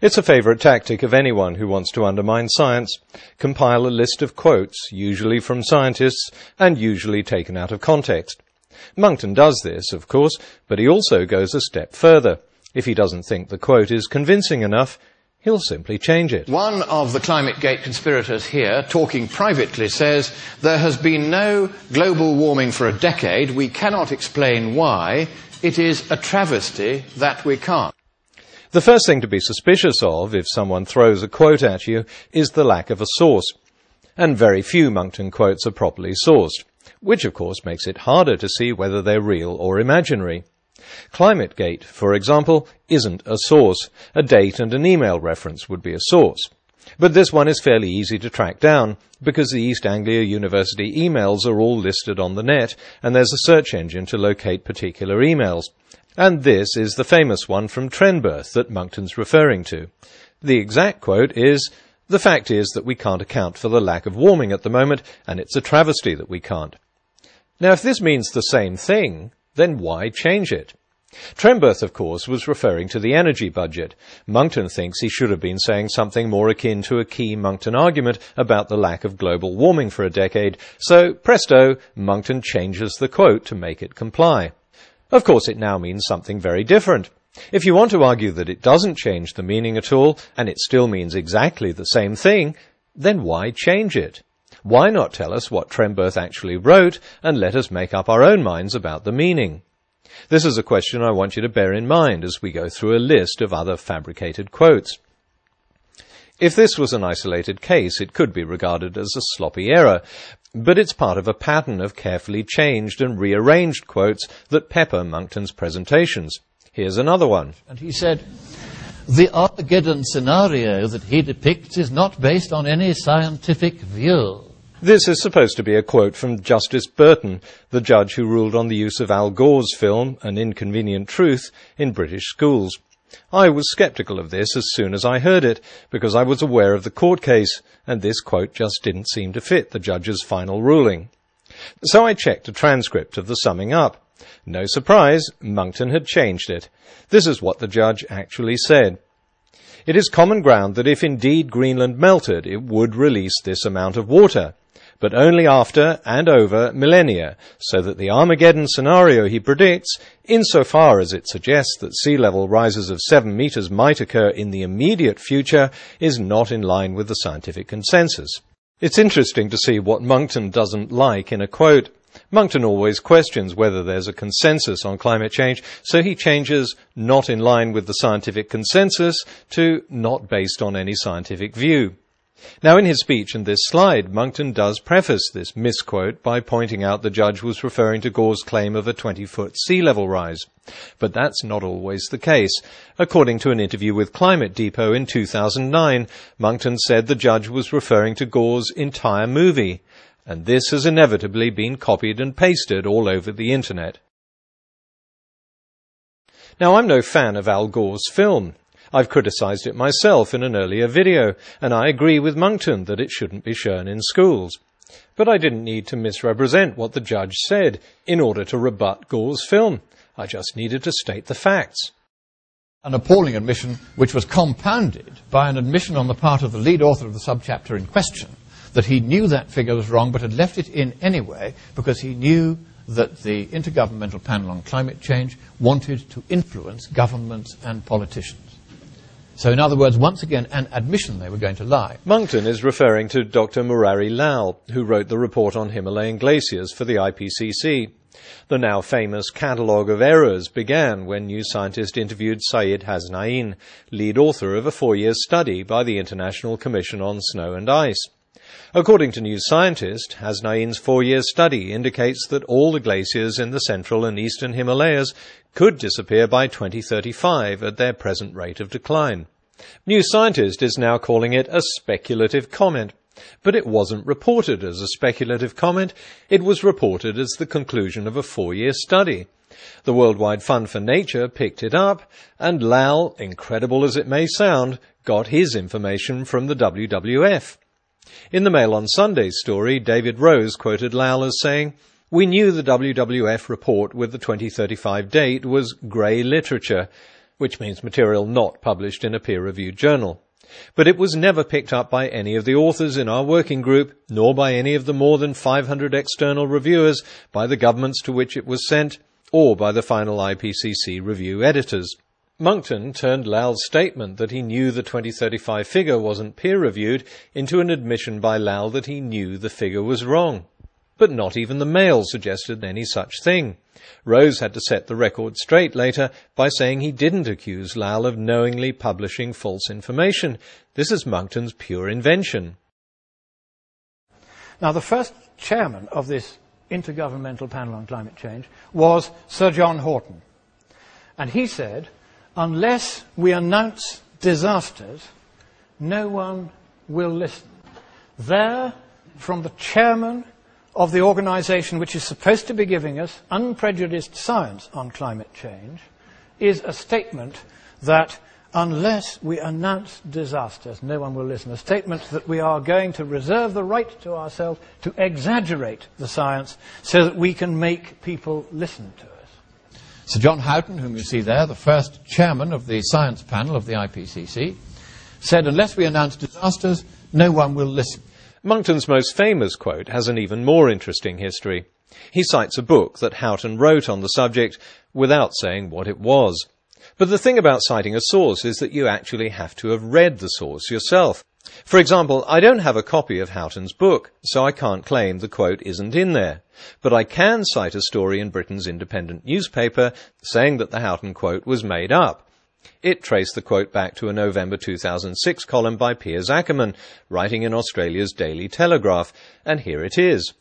It's a favourite tactic of anyone who wants to undermine science. Compile a list of quotes, usually from scientists, and usually taken out of context. Monckton does this, of course, but he also goes a step further. If he doesn't think the quote is convincing enough, he'll simply change it. One of the ClimateGate conspirators here, talking privately, says, "There has been no global warming for a decade. We cannot explain why. It is a travesty that we can't." The first thing to be suspicious of, if someone throws a quote at you, is the lack of a source. And very few Monckton quotes are properly sourced, which of course makes it harder to see whether they're real or imaginary. ClimateGate, for example, isn't a source. A date and an email reference would be a source. But this one is fairly easy to track down, because the East Anglia University emails are all listed on the net, and there's a search engine to locate particular emails. And this is the famous one from Trenberth that Monckton's referring to. The exact quote is, "The fact is that we can't account for the lack of warming at the moment, and it's a travesty that we can't." Now, if this means the same thing, then why change it? Trenberth, of course, was referring to the energy budget. Monckton thinks he should have been saying something more akin to a key Monckton argument about the lack of global warming for a decade, so presto, Monckton changes the quote to make it comply. Of course, it now means something very different. If you want to argue that it doesn't change the meaning at all, and it still means exactly the same thing, then why change it? Why not tell us what Trenberth actually wrote and let us make up our own minds about the meaning? This is a question I want you to bear in mind as we go through a list of other fabricated quotes. If this was an isolated case, it could be regarded as a sloppy error, but it's part of a pattern of carefully changed and rearranged quotes that pepper Monckton's presentations. Here's another one. And he said, "The Armageddon scenario that he depicts is not based on any scientific view." This is supposed to be a quote from Justice Burton, the judge who ruled on the use of Al Gore's film, An Inconvenient Truth, in British schools. I was sceptical of this as soon as I heard it, because I was aware of the court case, and this quote just didn't seem to fit the judge's final ruling. So I checked a transcript of the summing up. No surprise, Monckton had changed it. This is what the judge actually said. "It is common ground that if indeed Greenland melted, it would release this amount of water, but only after and over millennia, so that the Armageddon scenario he predicts, insofar as it suggests that sea level rises of 7 meters might occur in the immediate future, is not in line with the scientific consensus." It's interesting to see what Monckton doesn't like in a quote. Monckton always questions whether there's a consensus on climate change, so he changes "not in line with the scientific consensus" to "not based on any scientific view." Now, in his speech in this slide, Monckton does preface this misquote by pointing out the judge was referring to Gore's claim of a 20-foot sea level rise. But that's not always the case. According to an interview with Climate Depot in 2009, Monckton said the judge was referring to Gore's entire movie, and this has inevitably been copied and pasted all over the internet. Now, I'm no fan of Al Gore's film. I've criticised it myself in an earlier video, and I agree with Monckton that it shouldn't be shown in schools. But I didn't need to misrepresent what the judge said in order to rebut Gore's film. I just needed to state the facts. An appalling admission which was compounded by an admission on the part of the lead author of the subchapter in question that he knew that figure was wrong but had left it in anyway because he knew that the Intergovernmental Panel on Climate Change wanted to influence governments and politicians. So, in other words, once again, an admission they were going to lie. Monckton is referring to Dr. Murari Lal, who wrote the report on Himalayan glaciers for the IPCC. The now famous catalogue of errors began when New Scientist interviewed Syed Hasnain, lead author of a 4-year study by the International Commission on Snow and Ice. According to New Scientist, Hasnain's 4-year study indicates that all the glaciers in the central and eastern Himalayas could disappear by 2035 at their present rate of decline. New Scientist is now calling it a speculative comment, but it wasn't reported as a speculative comment, it was reported as the conclusion of a 4-year study. The Worldwide Fund for Nature picked it up, and Lal, incredible as it may sound, got his information from the WWF. In the Mail on Sunday story, David Rose quoted Lal as saying, "We knew the WWF report with the 2035 date was grey literature, which means material not published in a peer-reviewed journal. But it was never picked up by any of the authors in our working group, nor by any of the more than 500 external reviewers, by the governments to which it was sent, or by the final IPCC review editors. Monckton turned Lal's statement that he knew the 2035 figure wasn't peer-reviewed into an admission by Lal that he knew the figure was wrong. But not even the Mail suggested any such thing. Rose had to set the record straight later by saying he didn't accuse Lal of knowingly publishing false information. This is Monckton's pure invention. Now, the first chairman of this Intergovernmental Panel on Climate Change was Sir John Horton. And he said, unless we announce disasters, no one will listen. There, from the chairman of the organisation which is supposed to be giving us unprejudiced science on climate change, is a statement that unless we announce disasters, no one will listen. A statement that we are going to reserve the right to ourselves to exaggerate the science so that we can make people listen to us. Sir John Houghton, whom you see there, the first chairman of the science panel of the IPCC, said, unless we announce disasters, no one will listen. Monckton's most famous quote has an even more interesting history. He cites a book that Houghton wrote on the subject without saying what it was. But the thing about citing a source is that you actually have to have read the source yourself. For example, I don't have a copy of Houghton's book, so I can't claim the quote isn't in there. But I can cite a story in Britain's independent newspaper saying that the Houghton quote was made up. It traced the quote back to a November 2006 column by Piers Ackerman, writing in Australia's Daily Telegraph, and here it is.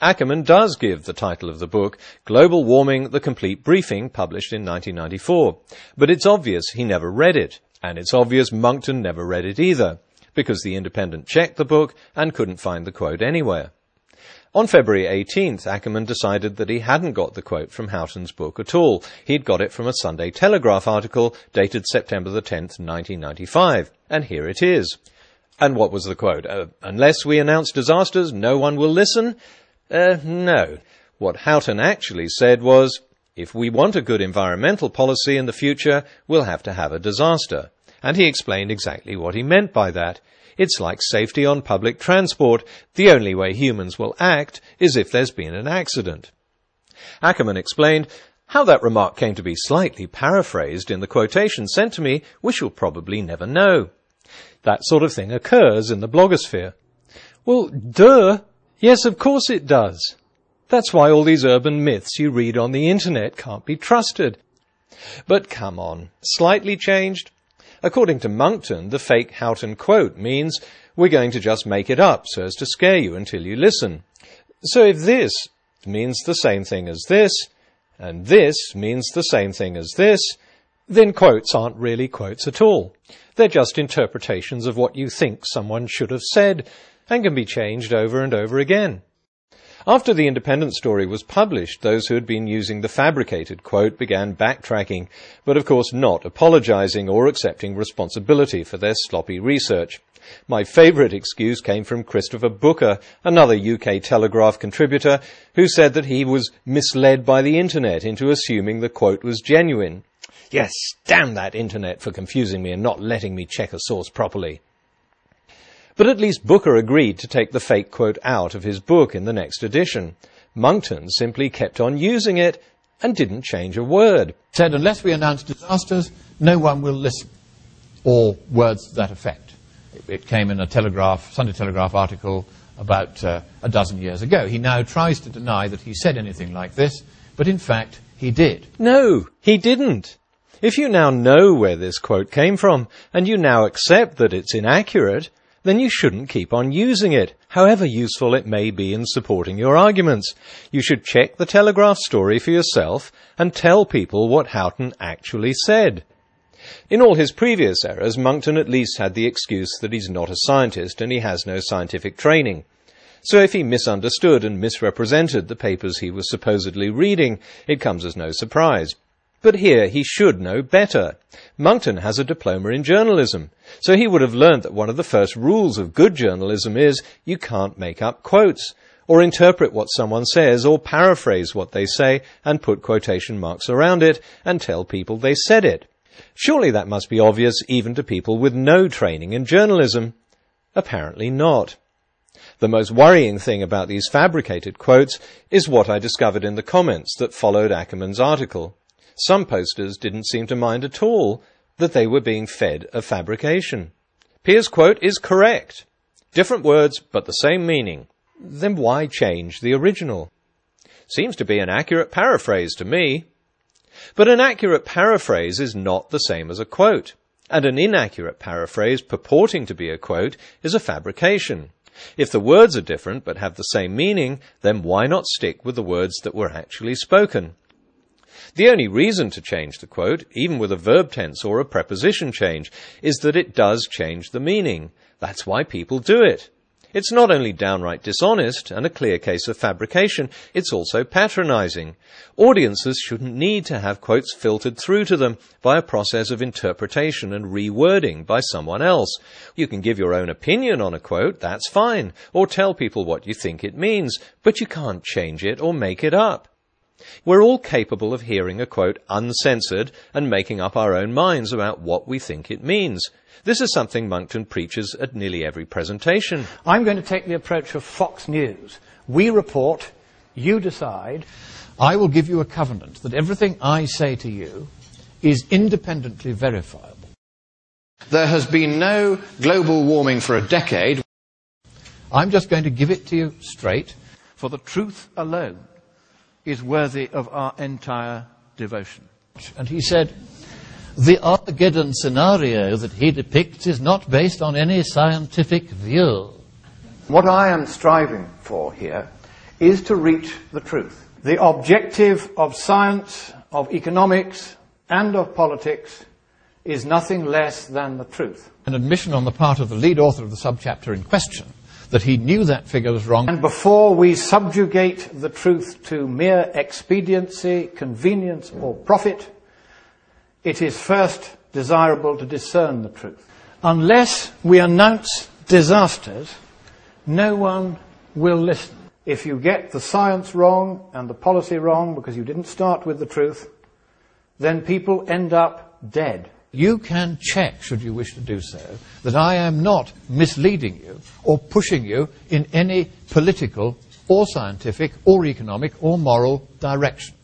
Ackerman does give the title of the book, Global Warming, The Complete Briefing, published in 1994. But it's obvious he never read it, and it's obvious Monckton never read it either, because the Independent checked the book and couldn't find the quote anywhere. On February 18th, Ackerman decided that he hadn't got the quote from Houghton's book at all. He'd got it from a Sunday Telegraph article dated September the 10th, 1995. And here it is. And what was the quote? Unless we announce disasters, no one will listen? No. What Houghton actually said was, if we want a good environmental policy in the future, we'll have to have a disaster. And he explained exactly what he meant by that. It's like safety on public transport. The only way humans will act is if there's been an accident. Ackerman explained, how that remark came to be slightly paraphrased in the quotation sent to me, we shall probably never know. That sort of thing occurs in the blogosphere. Well, duh! Yes, of course it does. That's why all these urban myths you read on the internet can't be trusted. But come on, slightly changed? According to Monckton, the fake Houghton quote means we're going to just make it up so as to scare you until you listen. So if this means the same thing as this, and this means the same thing as this, then quotes aren't really quotes at all. They're just interpretations of what you think someone should have said, and can be changed over and over again. After the Independent story was published, those who had been using the fabricated quote began backtracking, but of course not apologising or accepting responsibility for their sloppy research. My favourite excuse came from Christopher Booker, another UK Telegraph contributor, who said that he was misled by the internet into assuming the quote was genuine. Yes, damn that internet for confusing me and not letting me check a source properly. But at least Booker agreed to take the fake quote out of his book in the next edition. Monckton simply kept on using it and didn't change a word. Said, unless we announce disasters, no one will listen. Or words to that effect. It came in a Sunday Telegraph article about a dozen years ago. He now tries to deny that he said anything like this, but in fact he did. No, he didn't. If you now know where this quote came from, and you now accept that it's inaccurate, then you shouldn't keep on using it, however useful it may be in supporting your arguments. You should check the Telegraph story for yourself and tell people what Houghton actually said. In all his previous errors, Monckton at least had the excuse that he's not a scientist and he has no scientific training. So if he misunderstood and misrepresented the papers he was supposedly reading, it comes as no surprise. But here he should know better. Monckton has a diploma in journalism, so he would have learnt that one of the first rules of good journalism is you can't make up quotes, or interpret what someone says, or paraphrase what they say and put quotation marks around it and tell people they said it. Surely that must be obvious even to people with no training in journalism. Apparently not. The most worrying thing about these fabricated quotes is what I discovered in the comments that followed Ackerman's article. Some posters didn't seem to mind at all that they were being fed a fabrication. Pear's quote is correct. Different words, but the same meaning. Then why change the original? Seems to be an accurate paraphrase to me. But an accurate paraphrase is not the same as a quote, and an inaccurate paraphrase purporting to be a quote is a fabrication. If the words are different but have the same meaning, then why not stick with the words that were actually spoken? The only reason to change the quote, even with a verb tense or a preposition change, is that it does change the meaning. That's why people do it. It's not only downright dishonest and a clear case of fabrication, it's also patronizing. Audiences shouldn't need to have quotes filtered through to them by a process of interpretation and rewording by someone else. You can give your own opinion on a quote, that's fine, or tell people what you think it means, but you can't change it or make it up. We're all capable of hearing a quote uncensored and making up our own minds about what we think it means. This is something Monckton preaches at nearly every presentation. I'm going to take the approach of Fox News. We report, you decide. I will give you a covenant that everything I say to you is independently verifiable. There has been no global warming for a decade. I'm just going to give it to you straight, for the truth alone is worthy of our entire devotion. And he said, the Armageddon scenario that he depicts is not based on any scientific view. What I am striving for here is to reach the truth. The objective of science, of economics, and of politics is nothing less than the truth. An admission on the part of the lead author of the subchapter in question that he knew that figure was wrong. And before we subjugate the truth to mere expediency, convenience, or profit, it is first desirable to discern the truth. Unless we announce disasters, no one will listen. If you get the science wrong and the policy wrong because you didn't start with the truth, then people end up dead. You can check, should you wish to do so, that I am not misleading you or pushing you in any political or scientific or economic or moral direction.